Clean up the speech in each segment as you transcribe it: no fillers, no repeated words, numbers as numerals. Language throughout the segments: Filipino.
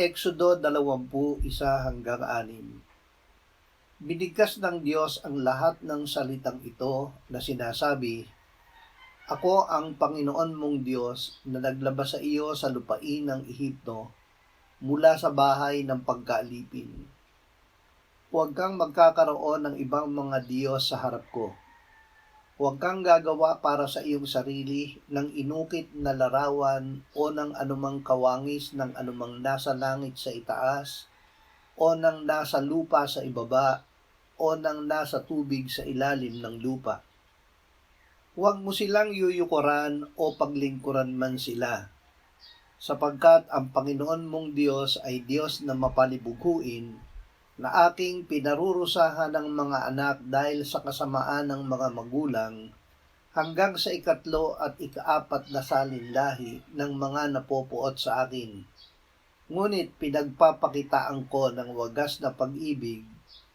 Exodo 21:1-6. Binigkas ng Diyos ang lahat ng salitang ito na sinasabi, "Ako ang Panginoon mong Diyos na naglabas sa iyo sa lupain ng Ehipto mula sa bahay ng pagkaalipin. Huwag kang magkakaroon ng ibang mga Diyos sa harap ko. Huwag kang gagawa para sa iyong sarili ng inukit na larawan o ng anumang kawangis ng anumang nasa langit sa itaas, o ng nasa lupa sa ibaba, o ng nasa tubig sa ilalim ng lupa. Huwag mo silang yuyukuran o paglingkuran man sila, sapagkat ang Panginoon mong Diyos ay Diyos na mapalibughuin, na aking pinarurusahan ng mga anak dahil sa kasamaan ng mga magulang, hanggang sa 3 at 4 na salinlahi ng mga napopuot sa akin. Ngunit pinagpapakitaan ko ng wagas na pag-ibig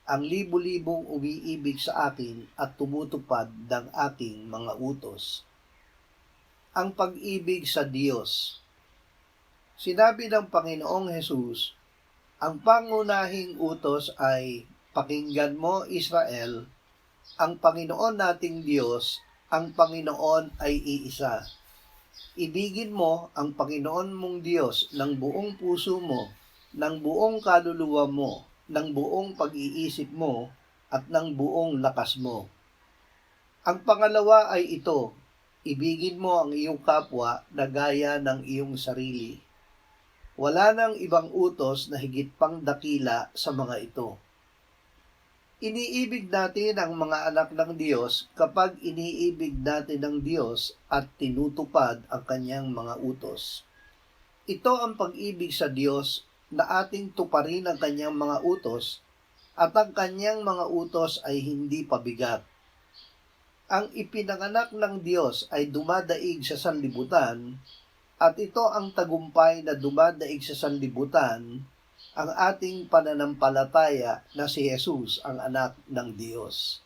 ang libu-libong umiibig sa akin at tumutupad ng aking mga utos." Ang pag-ibig sa Diyos. Sinabi ng Panginoong Hesus, ang pangunahing utos ay, "Pakinggan mo, Israel, ang Panginoon nating Diyos, ang Panginoon ay iisa. Ibigin mo ang Panginoon mong Diyos ng buong puso mo, ng buong kaluluwa mo, ng buong pag-iisip mo, at ng buong lakas mo." Ang pangalawa ay ito, ibigin mo ang iyong kapwa na gaya ng iyong sarili. Wala nang ibang utos na higit pang dakila sa mga ito. Iniibig natin ang mga anak ng Diyos kapag iniibig natin ang Diyos at tinutupad ang kanyang mga utos. Ito ang pag-ibig sa Diyos, na ating tuparin ang kanyang mga utos, at ang kanyang mga utos ay hindi pabigat. Ang ipinanganak ng Diyos ay dumadaig sa sanlibutan, at ito ang tagumpay na dumadaig sa sanlibutan, ang ating pananampalataya na si Jesus ang anak ng Diyos.